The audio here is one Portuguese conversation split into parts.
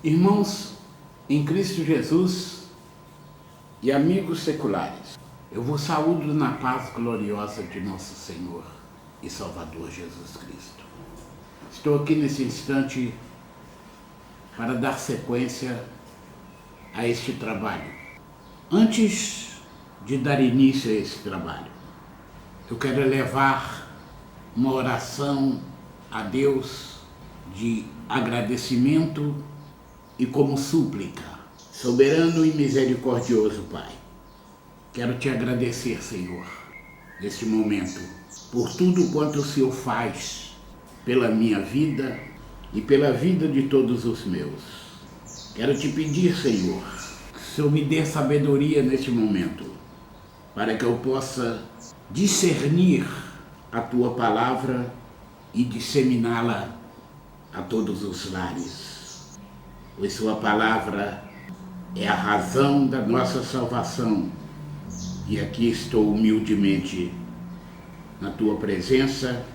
Irmãos em Cristo Jesus e amigos seculares, eu vos saúdo na paz gloriosa de nosso Senhor e Salvador Jesus Cristo. Estou aqui nesse instante para dar sequência a este trabalho. Antes de dar início a esse trabalho, eu quero elevar uma oração a Deus de agradecimento e como súplica. Soberano e misericordioso Pai, quero te agradecer, Senhor, neste momento, por tudo quanto o Senhor faz pela minha vida e pela vida de todos os meus. Quero te pedir, Senhor, que o Senhor me dê sabedoria neste momento, para que eu possa discernir a tua palavra e disseminá-la a todos os lares. Pois sua palavra é a razão da nossa salvação. E aqui estou humildemente na tua presença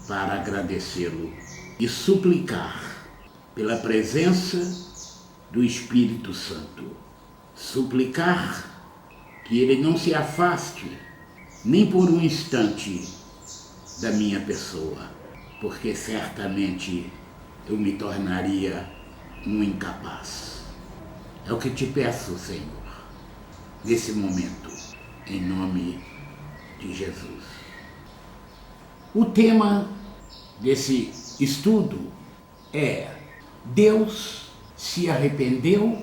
para agradecê-lo e suplicar pela presença do Espírito Santo. Suplicar que ele não se afaste nem por um instante da minha pessoa, porque certamente eu me tornaria um incapaz. É o que te peço, Senhor, nesse momento, em nome de Jesus. O tema desse estudo é: Deus se arrependeu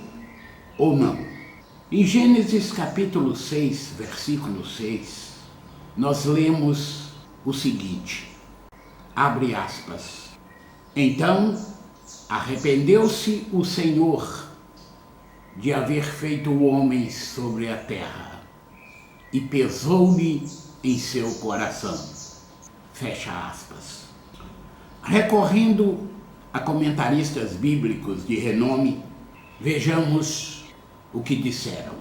ou não? Em Gênesis capítulo 6, versículo 6, nós lemos o seguinte, abre aspas, então arrependeu-se o Senhor de haver feito o homem sobre a terra e pesou-lhe em seu coração. Fecha aspas. Recorrendo a comentaristas bíblicos de renome, vejamos o que disseram.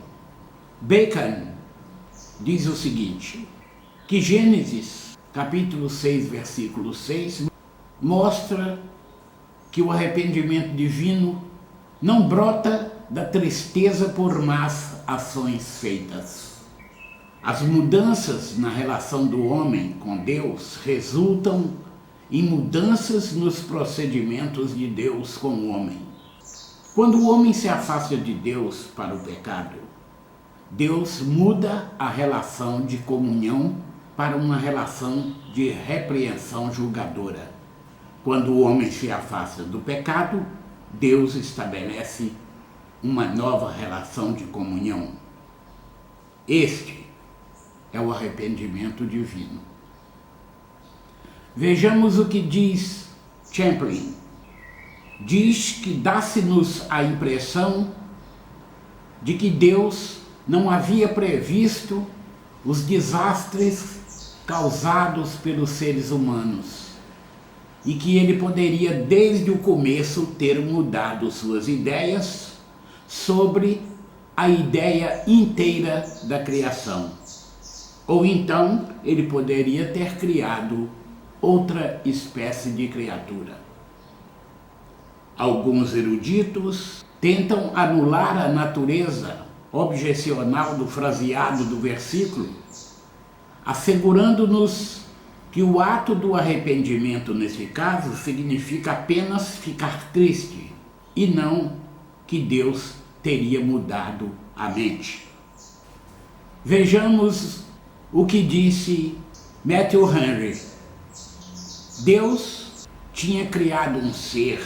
Bacon diz o seguinte, que Gênesis capítulo 6, versículo 6, mostra que o arrependimento divino não brota da tristeza por más ações feitas. As mudanças na relação do homem com Deus resultam em mudanças nos procedimentos de Deus com o homem. Quando o homem se afasta de Deus para o pecado, Deus muda a relação de comunhão para uma relação de repreensão julgadora. Quando o homem se afasta do pecado, Deus estabelece uma nova relação de comunhão. Este é o arrependimento divino. Vejamos o que diz Champlin. Diz que dá-se-nos a impressão de que Deus não havia previsto os desastres causados pelos seres humanos e que ele poderia desde o começo ter mudado suas ideias sobre a ideia inteira da criação. Ou então ele poderia ter criado outra espécie de criatura. Alguns eruditos tentam anular a natureza objecional do fraseado do versículo, assegurando-nos que o ato do arrependimento, nesse caso, significa apenas ficar triste, e não que Deus teria mudado a mente. Vejamos o que disse Matthew Henry. Deus tinha criado um ser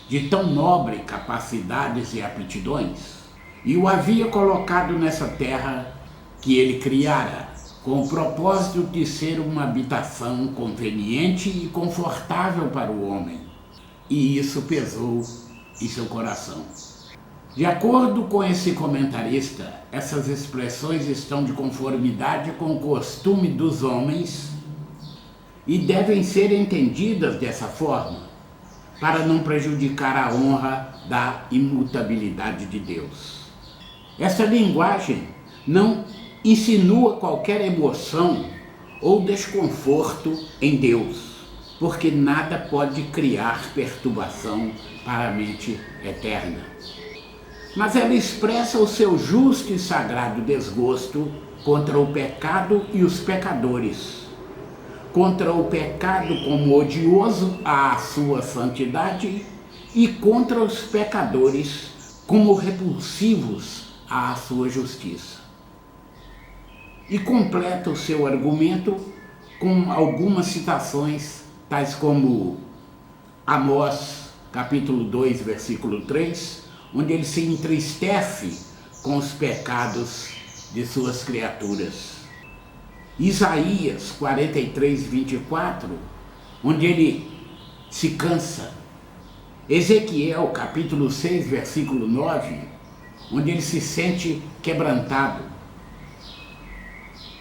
de tão nobre capacidades e aptidões, e o havia colocado nessa terra que ele criara, com o propósito de ser uma habitação conveniente e confortável para o homem. E isso pesou em seu coração. De acordo com esse comentarista, essas expressões estão de conformidade com o costume dos homens e devem ser entendidas dessa forma, para não prejudicar a honra da imutabilidade de Deus. Essa linguagem não insinua qualquer emoção ou desconforto em Deus. porque nada pode criar perturbação para a mente eterna. Mas ela expressa o seu justo e sagrado desgosto contra o pecado e os pecadores, contra o pecado como odioso à sua santidade e contra os pecadores como repulsivos à sua justiça. E completa o seu argumento com algumas citações, tais como Amós, capítulo 2, versículo 3, onde ele se entristece com os pecados de suas criaturas. Isaías 43, 24, onde ele se cansa. Ezequiel, capítulo 6, versículo 9, onde ele se sente quebrantado.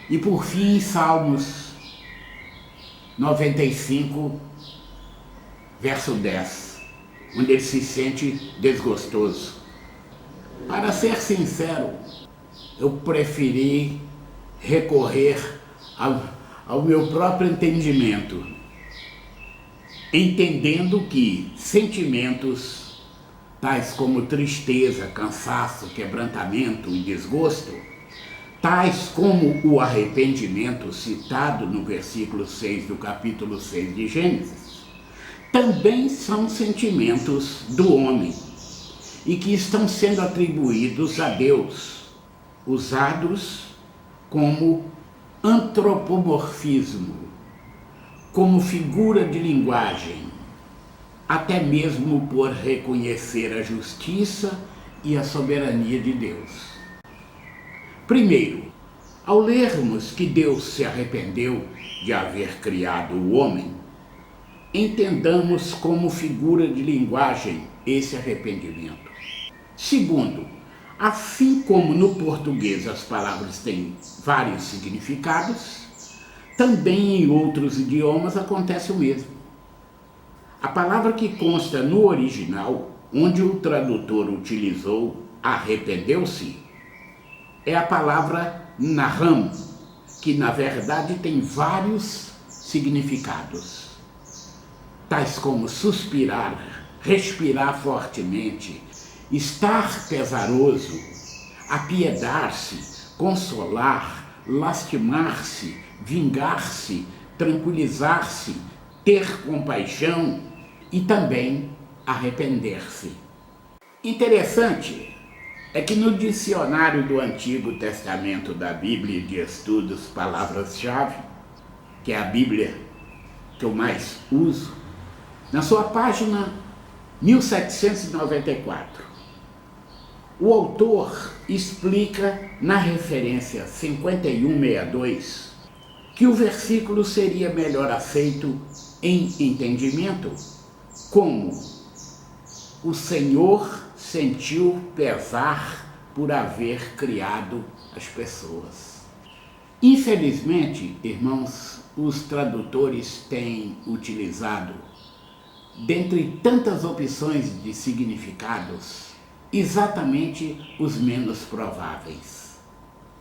E por fim, Salmos 95, verso 10, onde ele se sente desgostoso. Para ser sincero, eu preferi recorrer ao meu próprio entendimento, entendendo que sentimentos tais como tristeza, cansaço, quebrantamento e desgosto, tais como o arrependimento citado no versículo 6 do capítulo 6 de Gênesis, também são sentimentos do homem e que estão sendo atribuídos a Deus, usados como antropomorfismo, como figura de linguagem, até mesmo por reconhecer a justiça e a soberania de Deus. Primeiro, ao lermos que Deus se arrependeu de haver criado o homem, entendamos como figura de linguagem esse arrependimento. Segundo, assim como no português as palavras têm vários significados, também em outros idiomas acontece o mesmo. A palavra que consta no original, onde o tradutor utilizou arrependeu-se, é a palavra naham, que na verdade tem vários significados, tais como suspirar, respirar fortemente, estar pesaroso, apiedar-se, consolar, lastimar-se, vingar-se, tranquilizar-se, ter compaixão e também arrepender-se. Interessante é que no dicionário do Antigo Testamento da Bíblia de Estudos Palavras-Chave, que é a Bíblia que eu mais uso, na sua página 1794, o autor explica na referência 5162 que o versículo seria melhor aceito em entendimento como o Senhor sentiu pesar por haver criado as pessoas. Infelizmente, irmãos, os tradutores têm utilizado, dentre tantas opções de significados, exatamente os menos prováveis.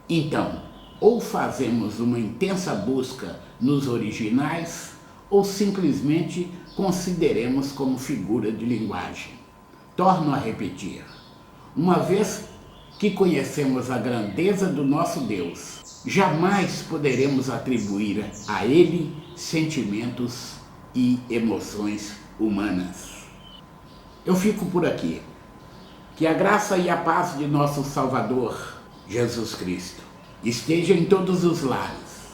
Então, ou fazemos uma intensa busca nos originais, ou simplesmente consideremos como figura de linguagem. Torno a repetir, uma vez que conhecemos a grandeza do nosso Deus, jamais poderemos atribuir a Ele sentimentos e emoções humanas. Eu fico por aqui. Que a graça e a paz de nosso Salvador, Jesus Cristo, esteja em todos os lares.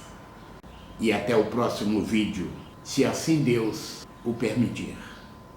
E até o próximo vídeo, se assim Deus o permitir.